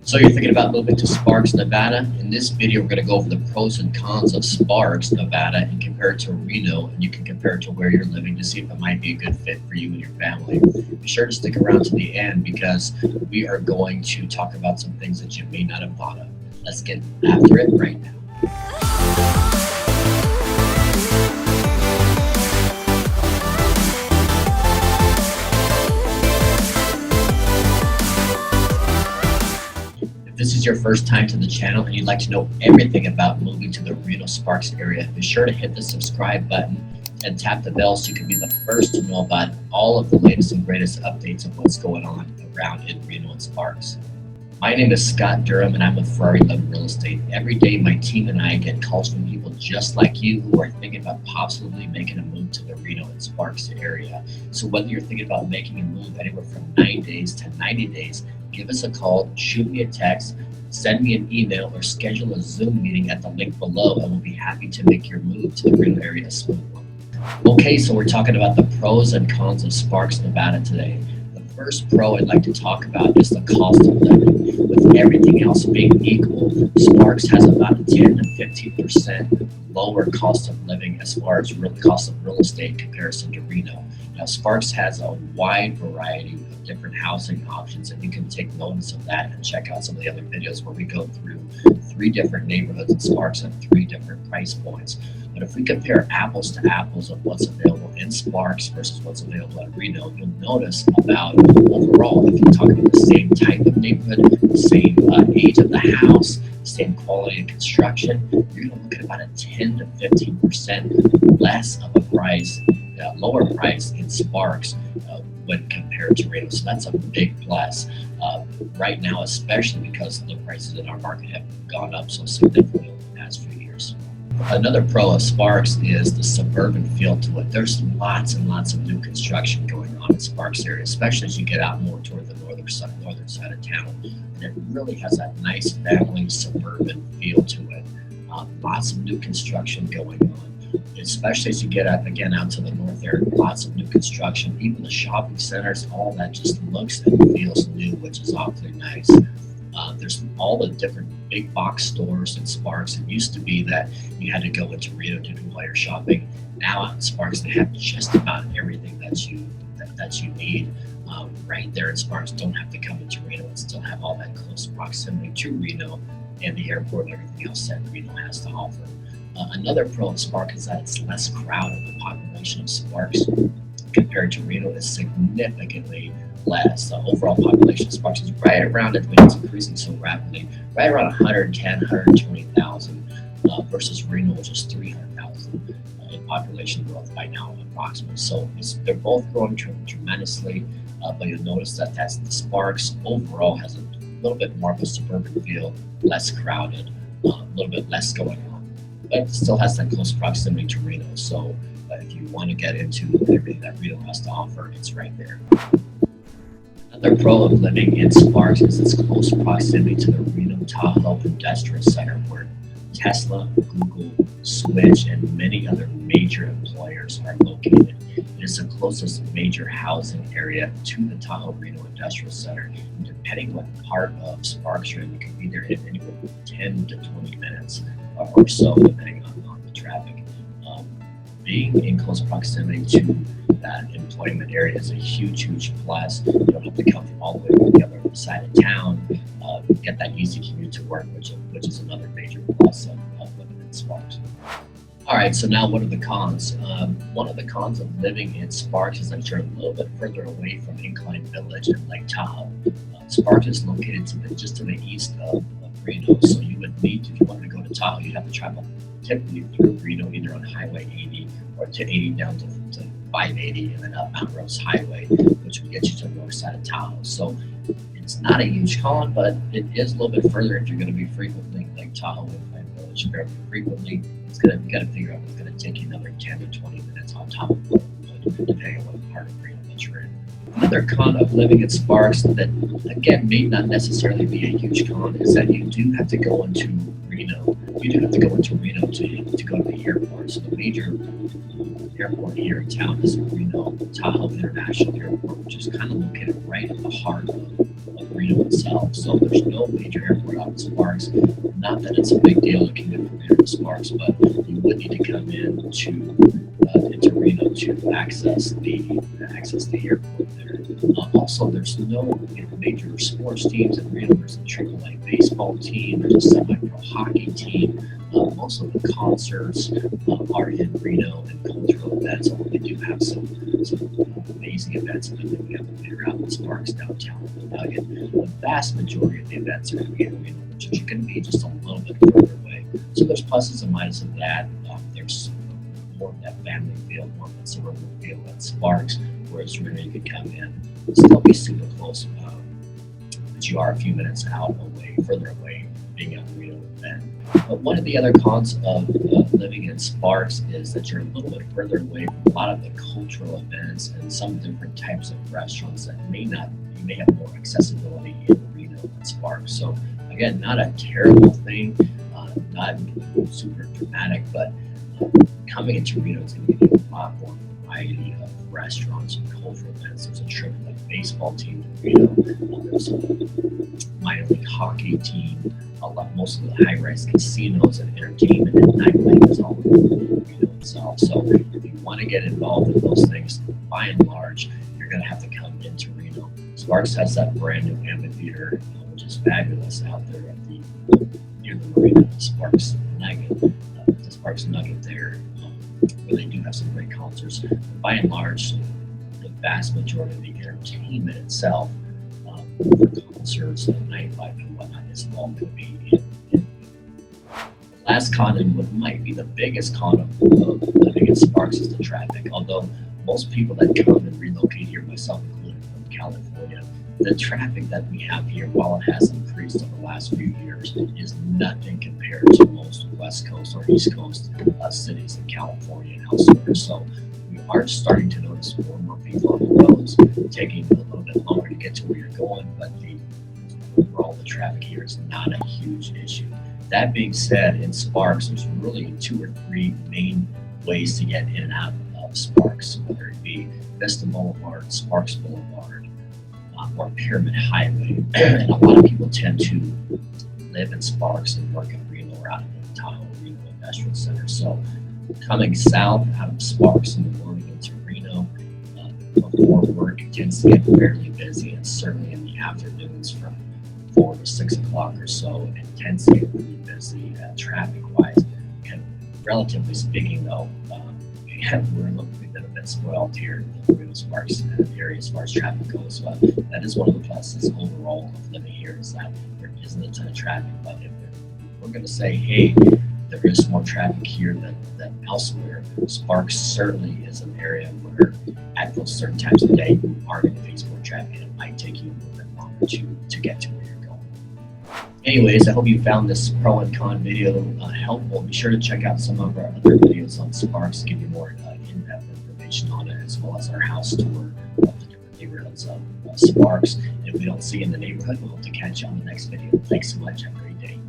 So you're thinking about moving to Sparks, Nevada? In this video, we're going to go over the pros and cons of Sparks, Nevada, and compare it to Reno, and you can compare it to where you're living to see if it might be a good fit for you and your family. Be sure to stick around to the end because we are going to talk about some things that you may not have thought of. Let's get after it right now. If this is your first time to the channel and you'd like to know everything about moving to the Reno Sparks area, be sure to hit the subscribe button and tap the bell so you can be the first to know about all of the latest and greatest updates of what's going on around in Reno and Sparks. My name is Scott Durham and I'm with Ferrari Love Real Estate. Every day my team and I get calls from people just like you who are thinking about possibly making a move to the Reno and Sparks area. So whether you're thinking about making a move anywhere from 9 days to 90 days, give us a call, shoot me a text, send me an email, or schedule a Zoom meeting at the link below, and we'll be happy to make your move to the Reno area a smooth one. Okay, so we're talking about the pros and cons of Sparks, Nevada today. The first pro I'd like to talk about is the cost of living. With everything else being equal, Sparks has about a 10 to 15% lower cost of living as far as real cost of real estate in comparison to Reno. Now, Sparks has a wide variety of different housing options, and you can take notice of that and check out some of the other videos where we go through 3 different neighborhoods in Sparks at 3 different price points. But if we compare apples to apples of what's available in Sparks versus what's available at Reno, you'll notice about overall, if you talk about the same type of neighborhood, the same age of the house, same quality of construction, you're going to look at about a 10 to 15% less of a price, lower price in Sparks when compared to Reno. So that's a big plus right now, especially because the prices in our market have gone up so significantly over the past few years. Another pro of Sparks is the suburban feel to it. There's lots and lots of new construction going on in Sparks area, especially as you get out more toward the northern side of town. And it really has that nice family suburban feel to it. Lots of new construction going on, especially as you get out to the north there. Lots of new construction, even the shopping centers, all that just looks and feels new, which is awfully nice. There's all the different big box stores in Sparks. It used to be that you had to go into Reno to do all your shopping. Now out in Sparks, they have just about everything that you need right there in Sparks. Don't have to come into Reno and still have all that close proximity to Reno and the airport and everything else that Reno has to offer. Another pro of Sparks is that it's less crowded. The population of Sparks compared to Reno is significantly less. The overall population of Sparks is right around, it's increasing so rapidly, right around 110, 120,000 versus Reno, which is 300,000 in population growth by now approximately. So they're both growing tremendously, but you'll notice that the Sparks overall has a little bit more of a suburban feel, less crowded, a little bit less going on, but it still has that close proximity to Reno. So if you want to get into everything that Reno has to offer, it's right there. Another pro of living in Sparks is its close proximity to the Reno Tahoe Industrial Center, where Tesla, Google, Switch, and many other major employers are located. It is the closest major housing area to the Tahoe Reno Industrial Center. And depending what part of Sparks you're in, you can be there in anywhere from 10 to 20 minutes or so, depending on the traffic. Being in close proximity to that employment area is a huge plus. You don't have to come from all the way to the other side of town. Get that easy commute to work, which is another major plus of living in Sparks. All right, so now what are the cons? One of the cons of living in Sparks is that you're a little bit further away from Incline Village and Lake Tahoe. Sparks is located just to the east of Reno, so you would need, if you wanted to go to Tahoe, you'd have to travel typically through Reno, either on Highway 80 or to 80 down to 580 and then up Mount Rose Highway, which would get you to the north side of Tahoe. So it's not a huge con, but it is a little bit further if you're going to be frequently Lake Tahoe and Pine Village fairly frequently. You got to figure out it's going to take you another 10 to 20 minutes on top of what would, depending on what part of Reno that you're in. Another con of living in Sparks that, again, may not necessarily be a huge con is that you do have to go into Reno. You do have to go into Reno to go to the airport. So the major airport here in town is Reno Tahoe International Airport, which is kind of located right in the heart of Reno itself. So there's no major airport out in Sparks. Not that it's a big deal to commute from here to Sparks, but you would need to come into Reno to access the airport there. Also, there's no major sports teams in Reno. There's a AAA baseball team. There's a semi-pro hockey team. Most of the concerts are in Reno and cultural events. Although they do have some amazing events in the amphitheater out in Sparks downtown. Again, the vast majority of the events are going to be in Reno, which is going to be just a little bit further away. So there's pluses and minuses of that. There's more of that family feel, more of that suburban feel at Sparks, whereas Reno you could come in and still be super close, but you are a few minutes further away, being out in Reno event. But one of the other cons of living in Sparks is that you're a little bit further away from a lot of the cultural events and some different types of restaurants that you may have more accessibility in Reno than Sparks. So again, not a terrible thing, not super dramatic, but coming into Reno is going to give you a lot more variety of restaurants and cultural events. There's a AAA baseball team in Reno. There's a minor league hockey team. Most of the high-rise casinos and entertainment and nightlife is all in Reno itself. So if you want to get involved in those things, by and large, you're going to have to come into Reno. Sparks has that brand new amphitheater, which is fabulous out there at near the marina, the Sparks Nugget there, where they do have some great concerts. But by and large, the vast majority of the entertainment itself, for concerts and nightlife and whatnot, is all going to be in. The last con, and what might be the biggest con of living in Sparks, is the traffic. Although most people that come and relocate here, myself included, from California, the traffic that we have here, while it has increased over the last few years, is nothing compared to most West Coast or East Coast cities in California and elsewhere. So we are starting to notice more and more people on the roads, taking a little bit longer to get to where you're going, but overall the traffic here is not a huge issue. That being said, in Sparks, there's really 2 or 3 main ways to get in and out of Sparks, whether it be Vista Boulevard, Sparks Boulevard, or Pyramid Highway. And a lot of people tend to live in Sparks and work in Reno or out in the Tahoe Reno Industrial Center. So coming south out of Sparks in the morning into Reno before work, it tends to get fairly busy, and certainly in the afternoons from 4 to 6 o'clock or so, it tends to get really busy traffic-wise. And relatively speaking, though, we've been a bit spoiled here in the Reno Sparks area as far as traffic goes. But that is one of the pluses overall of living here, is that there isn't a ton of traffic. But if we're going to say, hey, there is more traffic here than elsewhere, Sparks certainly is an area where at those certain times of day you are going to face more traffic, and it might take you a little bit longer to get to where you're going. Anyways, I hope you found this pro and con video helpful. Be sure to check out some of our other videos on Sparks to give you more in-depth information on it, as well as our house tour of the different neighborhoods of Sparks. And if we don't see you in the neighborhood, we'll hope to catch you on the next video. Thanks so much. Have a great day.